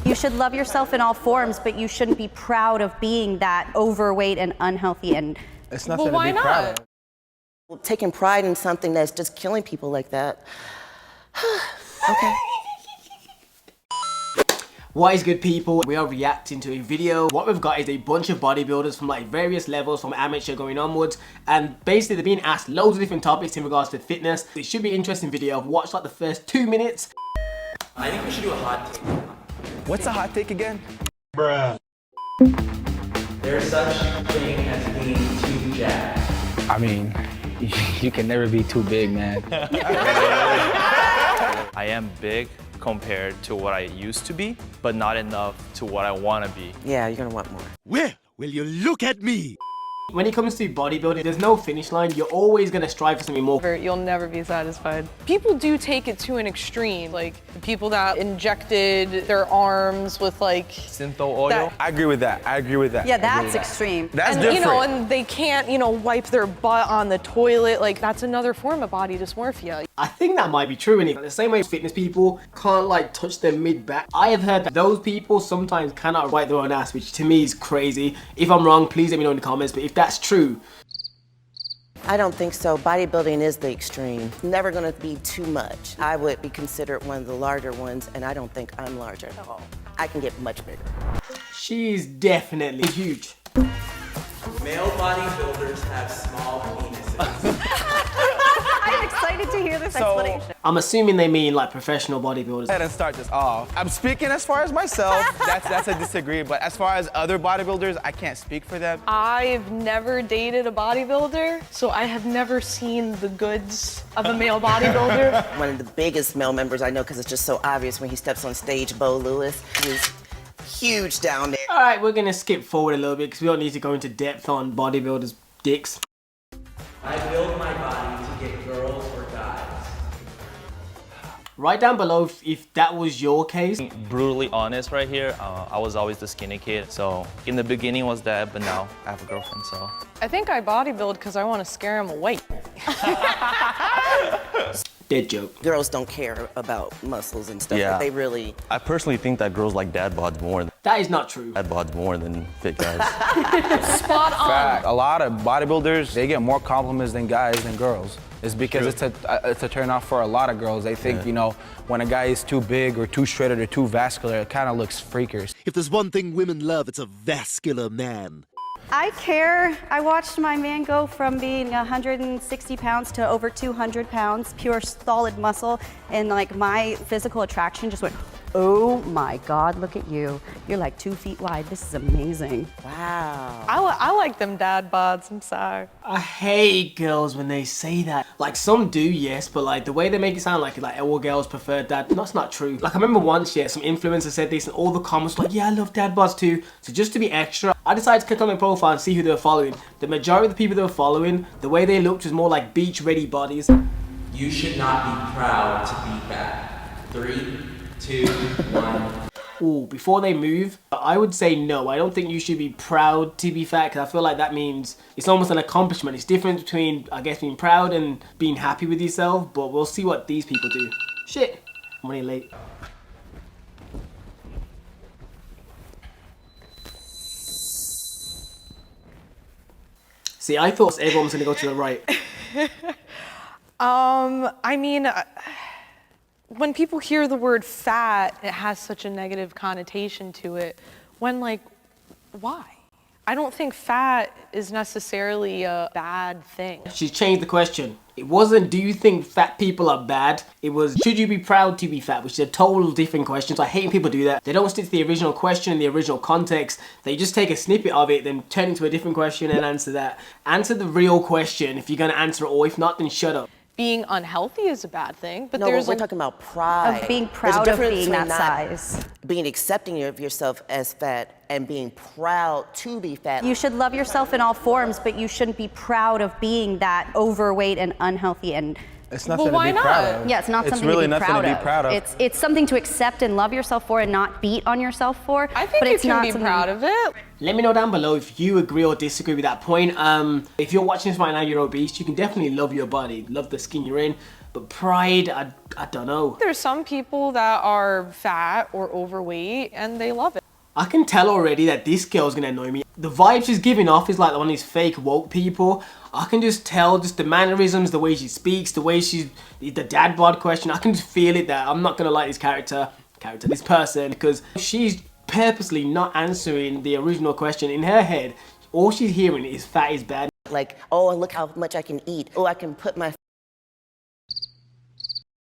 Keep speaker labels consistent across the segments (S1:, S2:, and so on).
S1: You should love yourself in all forms, but you shouldn't be proud of being that overweight and unhealthy and...
S2: It's nothing to be proud of.
S3: Well, taking pride in something that's just killing people like that. Okay.
S4: What is good, people? We are reacting to a video. What we've got is a bunch of bodybuilders from like various levels, from amateur going onwards, and basically they're being asked loads of different topics in regards to fitness. It should be an interesting video. I've watched like the first 2 minutes.
S5: I think we should do a hot take.
S2: What's a hot take again?
S5: Bruh. There's such thing as being too jacked.
S6: I mean, you can never be too big, man.
S7: I am big compared to what I used to be, but not enough to what I want to be.
S3: Yeah, you're gonna want more.
S8: Well, will you look at me?
S4: When it comes to bodybuilding, there's no finish line. You're always going to strive for something more.
S9: You'll never be satisfied. People do take it to an extreme, like the people that injected their arms with like
S7: Syntho oil.
S2: I agree with that. I agree with that.
S1: Yeah, that's extreme.
S2: That's
S9: and,
S2: different.
S9: You know, and they can't, wipe their butt on the toilet. Like, that's another form of body dysmorphia.
S4: I think that might be true, and the same way fitness people can't like touch their mid-back. I have heard that those people sometimes cannot wipe their own ass, which to me is crazy. If I'm wrong, please let me know in the comments, but if that's true.
S3: I don't think so. Bodybuilding is the extreme. Never gonna be too much. I would be considered one of the larger ones, and I don't think I'm larger at all. I can get much bigger.
S4: She's definitely huge.
S5: Male bodybuilders have small penises.
S1: I'm excited to hear this explanation.
S4: I'm assuming they mean like professional bodybuilders.
S2: Go ahead and start this off. I'm speaking as far as myself. That's a disagree. But as far as other bodybuilders, I can't speak for them.
S9: I've never dated a bodybuilder, so I have never seen the goods of a male bodybuilder.
S3: One of the biggest male members I know, because it's just so obvious when he steps on stage, Bo Lewis, he's huge down there.
S4: All right, we're gonna skip forward a little bit because we don't need to go into depth on bodybuilders' dicks.
S5: I build my body to get girls or guys.
S4: Write down below if that was your case.
S7: Brutally honest right here, I was always the skinny kid. So in the beginning was that, but now I have a girlfriend, so.
S9: I think I bodybuild because I want to scare him away.
S4: Dead joke.
S3: Girls don't care about muscles and stuff.
S10: Yeah.
S3: But they really...
S10: I personally think that girls like dad bods more than
S4: That is not true.
S10: fit guys.
S9: Spot on.
S6: Fact. A lot of bodybuilders, they get more compliments than guys than girls. It's because it's a turn off for a lot of girls. They think, when a guy is too big or too shredded or too vascular, it kind of looks freakish.
S8: If there's one thing women love, it's a vascular man.
S1: I care. I watched my man go from being 160 pounds to over 200 pounds, pure solid muscle, and like my physical attraction just went, oh my God, look at you. You're like 2 feet wide. This is amazing.
S3: Wow.
S9: I like them dad bods, I'm sorry.
S4: I hate girls when they say that. Like some do, yes, but like the way they make it sound like all girls prefer dad, that's not true. Like I remember once, some influencer said this and all the comments were like, yeah, I love dad bods too. So just to be extra, I decided to click on their profile and see who they were following. The majority of the people they were following, the way they looked was more like beach ready bodies.
S5: You should not be proud to be fat. 3, 2, 1.
S4: Ooh, before they move, I would say no. I don't think you should be proud to be fat because I feel like that means it's almost an accomplishment. It's different between, I guess, being proud and being happy with yourself, but we'll see what these people do. Shit, I'm running late. See, I thought everyone was gonna go to the right.
S9: I mean, when people hear the word fat, it has such a negative connotation to it. When, like, why? I don't think fat is necessarily a bad thing.
S4: She's changed the question. It wasn't, do you think fat people are bad? It was, should you be proud to be fat? Which is a total different question. So I hate when people do that. They don't stick to the original question in the original context. They just take a snippet of it, then turn it into a different question and answer that. Answer the real question if you're gonna answer it, or if not, then shut up.
S9: Being unhealthy is a bad thing, but
S3: No,
S9: there's
S3: we're talking about pride.
S1: Of being
S3: There's a
S1: proud of
S3: difference
S1: being that
S3: between
S1: size.
S3: being accepting of yourself as fat and being proud to be fat.
S1: You should love yourself in all forms, but you shouldn't be proud of being that overweight and unhealthy and...
S2: It's nothing
S9: Well, why
S2: to be
S9: not?
S2: proud of.
S1: Yeah, it's not something
S2: really
S1: to be
S2: nothing
S1: proud
S2: to be proud of.
S1: It's something to accept and love yourself for and not beat on yourself for.
S9: I think
S1: but
S9: you
S1: it's
S9: can
S1: not
S9: be
S1: something...
S9: proud of it.
S4: Let me know down below if you agree or disagree with that point. If you're watching this right now, you're obese, you can definitely love your body, love the skin you're in. But pride, I don't know.
S9: There's some people that are fat or overweight and they love it.
S4: I can tell already that this girl's gonna annoy me. The vibe she's giving off is like one of these fake woke people. I can just tell, just the mannerisms, the way she speaks, the way she's, the dad bod question, I can just feel it that I'm not gonna like this person, because she's purposely not answering the original question. In her head, all she's hearing is fat is bad.
S3: Like, oh, look how much I can eat. Oh, I can put my...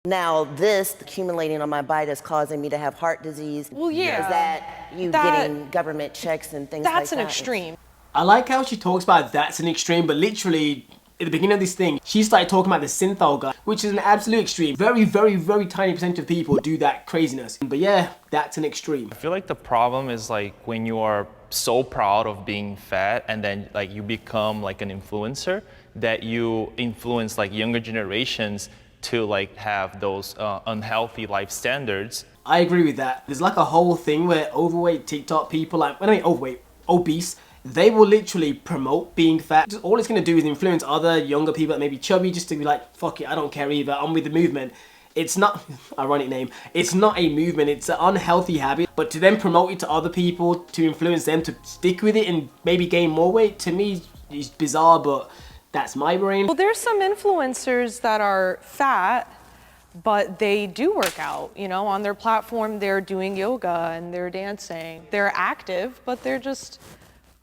S3: Now this accumulating on my body is causing me to have heart disease.
S9: Well, yeah.
S3: Is that you getting government checks and things like that?
S9: That's an extreme.
S4: I like how she talks about that's an extreme, but literally at the beginning of this thing, she started talking about the synthol guy, which is an absolute extreme. Very, very, very tiny percent of people do that craziness. But yeah, that's an extreme.
S7: I feel like the problem is like when you are so proud of being fat and then like you become like an influencer, that you influence like younger generations to like have those unhealthy life standards.
S4: I agree with that. There's like a whole thing where overweight TikTok people, like, when I mean overweight, obese, they will literally promote being fat. Just all it's gonna do is influence other younger people that may be chubby just to be like, fuck it, I don't care either, I'm with the movement. It's not, ironic name, it's not a movement, it's an unhealthy habit. But to then promote it to other people, to influence them to stick with it and maybe gain more weight, to me is bizarre, but that's my brain.
S9: Well, there's some influencers that are fat, but they do work out. You know, on their platform, they're doing yoga and they're dancing. They're active, but they're just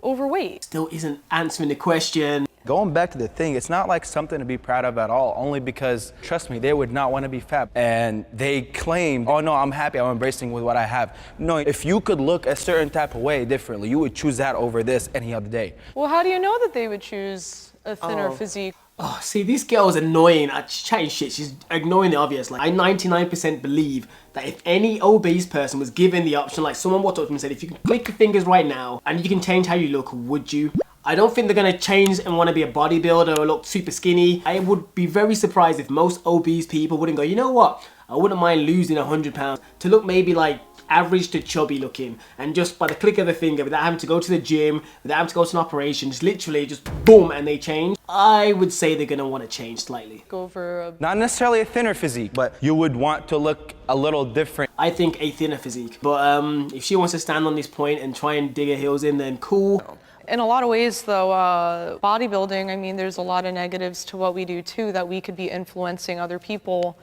S9: overweight.
S4: Still isn't answering the question.
S6: Going back to the thing, it's not like something to be proud of at all, only because, trust me, they would not want to be fat. And they claim, oh no, I'm happy, I'm embracing with what I have. No, if you could look a certain type of way differently, you would choose that over this any other day.
S9: Well, how do you know that they would choose a thinner physique?
S4: Oh, see, this girl is annoying. She's chatting shit. She's ignoring the obvious. Like, I 99% believe that if any obese person was given the option, like someone walked up to me and said, if you can click your fingers right now and you can change how you look, would you? I don't think they're gonna change and want to be a bodybuilder or look super skinny. I would be very surprised if most obese people wouldn't go, you know what? I wouldn't mind losing 100 pounds to look maybe like average to chubby looking, and just by the click of a finger, without having to go to the gym, without having to go to an operation, just literally just boom and they change. I would say they're gonna want to change slightly.
S9: Go for a...
S6: Not necessarily a thinner physique, but you would want to look a little different.
S4: I think a thinner physique, but if she wants to stand on this point and try and dig her heels in, then cool.
S9: In a lot of ways though, bodybuilding, I mean, there's a lot of negatives to what we do too, that we could be influencing other people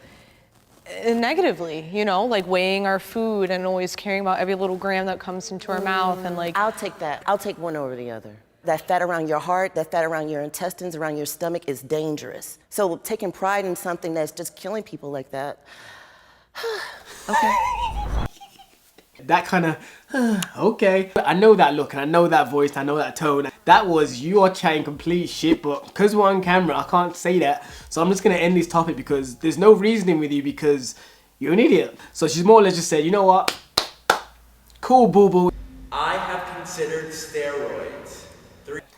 S9: negatively, you know, like weighing our food and always caring about every little gram that comes into our mouth, and like...
S3: I'll take that. I'll take one over the other. That fat around your heart, that fat around your intestines, around your stomach is dangerous. So taking pride in something that's just killing people like that, okay.
S4: That kind of, okay. I know that look, and I know that voice, I know that tone. That was, you are chatting complete shit, but because we're on camera, I can't say that. So I'm just gonna end this topic because there's no reasoning with you because you're an idiot. So she's more or less just said, you know what? Cool, boo-boo.
S5: I have considered steroids.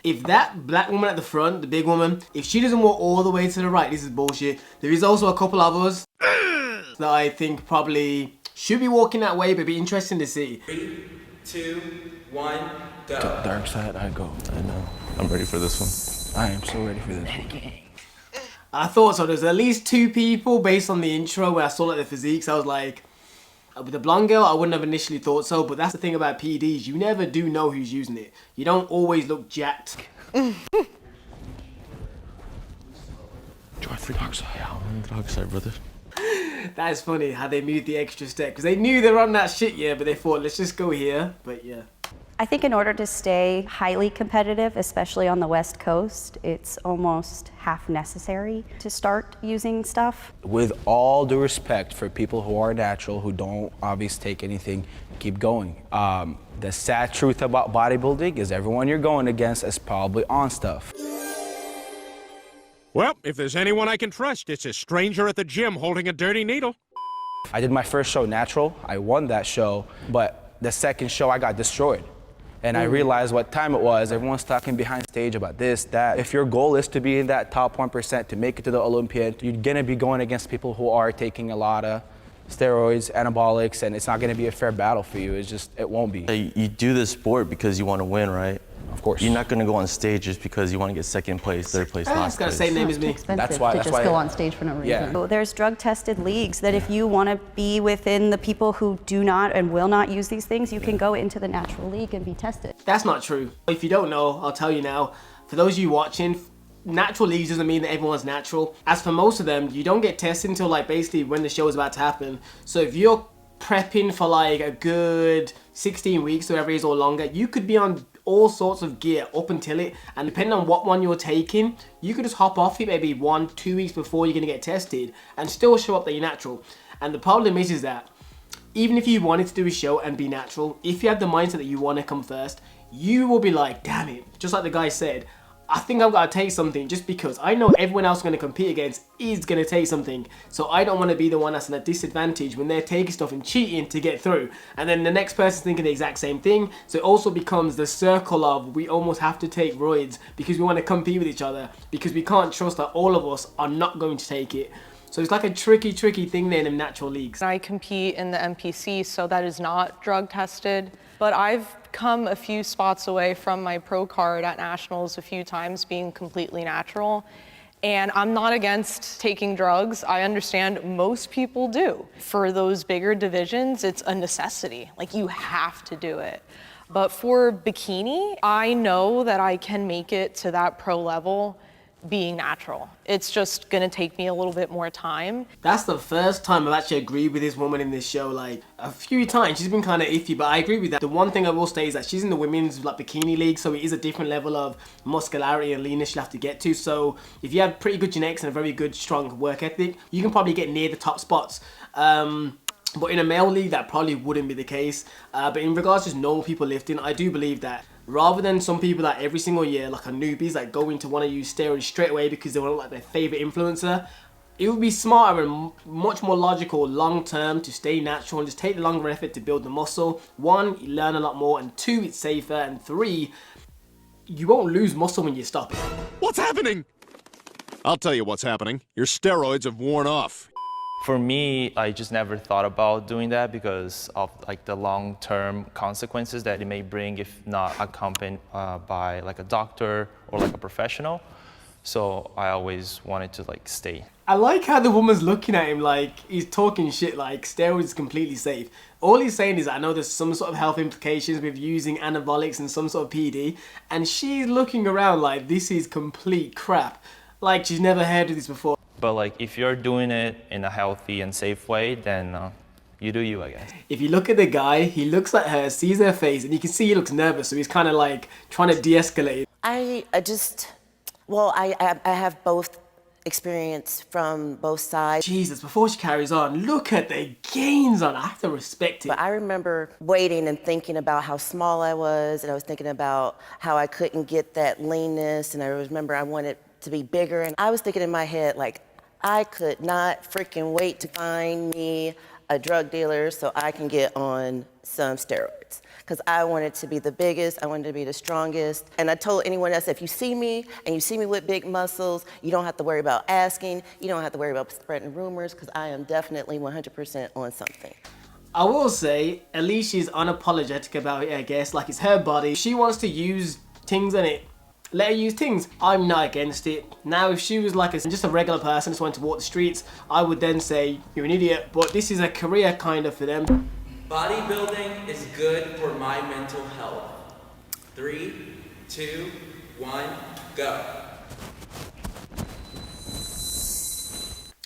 S4: If that black woman at the front, the big woman, if she doesn't walk all the way to the right, this is bullshit. There is also a couple of us that I think probably should be walking that way, but be interesting to see.
S5: 3, 2, 1, go.
S10: Dark side, I go. I know. I'm ready for this one.
S6: I am so ready for this.
S4: I thought so. There's at least 2 people based on the intro where I saw like the physiques. I was like, with the blonde girl, I wouldn't have initially thought so, but that's the thing about PEDs. You never do know who's using it. You don't always look jacked.
S10: Try for dark side. Yeah, I'm on the dark side, brother.
S4: That's funny how they moved the extra step because they knew they were on that shit, yeah, but they thought, let's just go here. But yeah.
S1: I think in order to stay highly competitive, especially on the West Coast, it's almost half necessary to start using stuff.
S6: With all due respect for people who are natural, who don't obviously take anything, keep going. The sad truth about bodybuilding is everyone you're going against is probably on stuff.
S11: Well, if there's anyone I can trust, it's a stranger at the gym holding a dirty needle.
S6: I did my first show natural. I won that show, but the second show I got destroyed. And I realized what time it was. Everyone's talking behind stage about this, that. If your goal is to be in that top 1%, to make it to the Olympiad, you're gonna be going against people who are taking a lot of steroids, anabolics, and it's not gonna be a fair battle for you. It's just, it won't be.
S10: Hey, you do this sport because you want to win, right?
S6: of course.
S10: You're not gonna go on stage just because you want to get second place, third place, last
S4: It's got the
S10: place.
S4: same name as me.
S1: Expensive
S6: why-
S1: to
S6: that's
S1: just
S6: why-
S1: go on stage for no reason.
S6: Yeah.
S1: So there's drug-tested leagues that if you want to be within the people who do not and will not use these things, you can go into the natural league and be tested.
S4: That's not true. If you don't know, I'll tell you now. For those of you watching, natural leagues doesn't mean that everyone's natural. As for most of them, you don't get tested until like basically when the show is about to happen. So if you're prepping for like a good 16 weeks or whatever it is or longer, you could be on all sorts of gear up until it, and depending on what one you're taking, you could just hop off it maybe 1-2 weeks before you're gonna get tested and still show up that you're natural. And the problem is that even if you wanted to do a show and be natural, if you have the mindset that you want to come first, you will be like, damn it, just like the guy said, I think I've got to take something just because I know everyone else I'm going to compete against is going to take something. So I don't want to be the one that's at a disadvantage when they're taking stuff and cheating to get through. And then the next person's thinking the exact same thing. So it also becomes the circle of we almost have to take roids because we want to compete with each other because we can't trust that all of us are not going to take it. So it's like a tricky thing there in natural leagues.
S9: I compete in the MPC, so that is not drug tested. But I've come a few spots away from my pro card at nationals a few times being completely natural. And I'm not against taking drugs. I understand most people do. For those bigger divisions, it's a necessity. Like, you have to do it. But for bikini, I know that I can make it to that pro level being natural. It's just gonna take me a little bit more time.
S4: That's the first time I've actually agreed with this woman in this show. Like, a few times she's been kind of iffy, but I agree with that. The one thing I will say is that she's in the women's like bikini league, so it is a different level of muscularity and leanness you have to get to. So if you have pretty good genetics and a very good strong work ethic, you can probably get near the top spots. But in a male league, that probably wouldn't be the case. But in regards to just normal people lifting, I do believe that rather than some people that every single year, like a newbies, like going to want to use steroids straight away because they want to look like their favorite influencer, it would be smarter and much more logical long term to stay natural and just take the longer effort to build the muscle. 1, you learn a lot more, and 2, it's safer, and 3, you won't lose muscle when you stop it.
S11: What's happening? I'll tell you what's happening. Your steroids have worn off.
S7: For me, I just never thought about doing that because of like the long-term consequences that it may bring if not accompanied by like a doctor or like a professional. So I always wanted to like stay.
S4: I like how the woman's looking at him like he's talking shit like steroids is completely safe. All he's saying is I know there's some sort of health implications with using anabolics and some sort of PED, and she's looking around like this is complete crap. Like she's never heard of this before.
S7: But like if you're doing it in a healthy and safe way, then you do you, I guess.
S4: If you look at the guy, he looks at her, sees her face, and you can see he looks nervous, so he's kind of like trying to de-escalate.
S3: I have both experience from both sides.
S4: Jesus, before she carries on, look at the gains on. I have to respect it.
S3: But I remember waiting and thinking about how small I was, and I was thinking about how I couldn't get that leanness, and I remember I wanted to be bigger, and I was thinking in my head, like, I could not freaking wait to find me a drug dealer so I can get on some steroids. Because I wanted to be the biggest, I wanted to be the strongest. And I told anyone else, if you see me and you see me with big muscles, you don't have to worry about asking, you don't have to worry about spreading rumors, because I am definitely 100% on something.
S4: I will say, at least she's unapologetic about it, I guess. Like, it's her body. She wants to use things in it. Let her use things. I'm not against it. Now, if she was like just a regular person, just wanted to walk the streets, I would then say, you're an idiot. But this is a career kind of for them.
S5: Bodybuilding is good for my mental health. 3, 2, 1, go.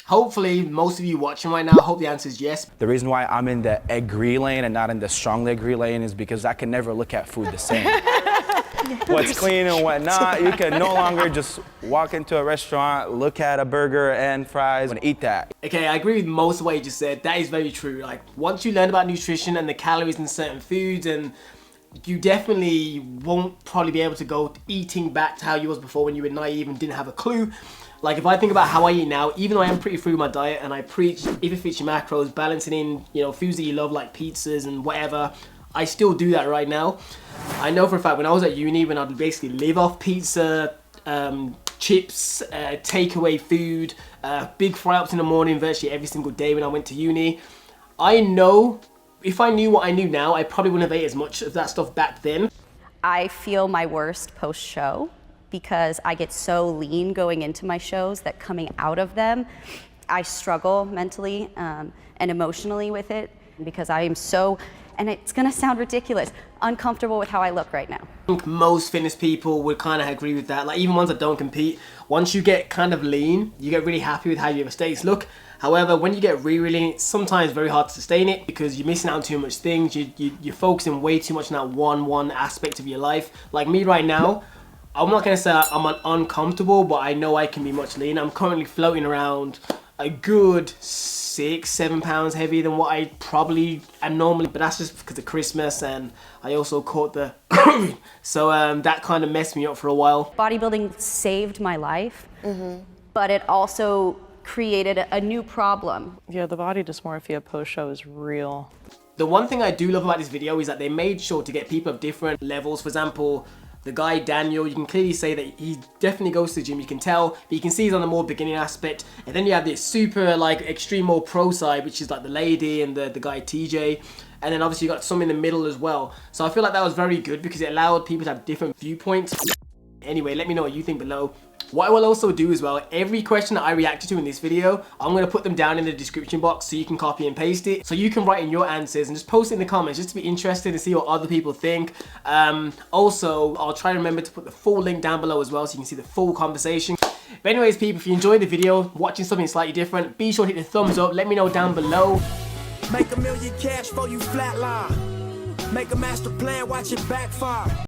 S4: Hopefully, most of you watching right now, I hope the answer is yes.
S6: The reason why I'm in the agree lane and not in the strongly agree lane is because I can never look at food the same. What's clean and what not. You can no longer just walk into a restaurant, look at a burger and fries and eat that.
S4: Okay, I agree with most of what you just said. That is very true. Like, once you learn about nutrition and the calories in certain foods, and you definitely won't probably be able to go eating back to how you was before when you were naive and didn't have a clue. Like, if I think about how I eat now, even though I am pretty through my diet and I preach if it fits your macros, balancing in, you know, foods that you love like pizzas and whatever, I still do that right now. I know for a fact when I was at uni, when I'd basically live off pizza, chips, takeaway food, big fry-ups in the morning virtually every single day when I went to uni, I know if I knew what I knew now, I probably wouldn't have ate as much of that stuff back then.
S1: I feel my worst post-show because I get so lean going into my shows that coming out of them, I struggle mentally and emotionally with it because I am so, and it's gonna sound ridiculous, uncomfortable with how I look right now.
S4: I think most fitness people would kind of agree with that. Like even ones that don't compete, once you get kind of lean, you get really happy with how your aesthetics look. However, when you get really lean, it's sometimes very hard to sustain it because you're missing out on too much things. You're focusing way too much on that one aspect of your life. Like me right now, I'm not gonna say I'm uncomfortable, but I know I can be much leaner. I'm currently floating around a good 6-7 pounds heavier than what I probably am normally, but that's just because of Christmas and I also caught the COVID. So that kind of messed me up for a while.
S1: Bodybuilding saved my life, but it also created a new problem.
S9: Yeah, the body dysmorphia post-show is real.
S4: The one thing I do love about this video is that they made sure to get people of different levels. For example, the guy Daniel, you can clearly say that he definitely goes to the gym, you can tell, but you can see he's on the more beginning aspect. And then you have this super like extreme more pro side, which is like the lady and the guy TJ. And then obviously you got some in the middle as well. So I feel like that was very good because it allowed people to have different viewpoints. Anyway, let me know what you think below. What I will also do as well, every question that I reacted to in this video, I'm going to put them down in the description box so you can copy and paste it. So you can write in your answers and just post it in the comments just to be interested and see what other people think. Also, I'll try to remember to put the full link down below as well so you can see the full conversation. But anyways, people, if you enjoyed the video, watching something slightly different, be sure to hit the thumbs up. Let me know down below.
S12: Make $1 million cash for you flatline. Make a master plan, watch it backfire.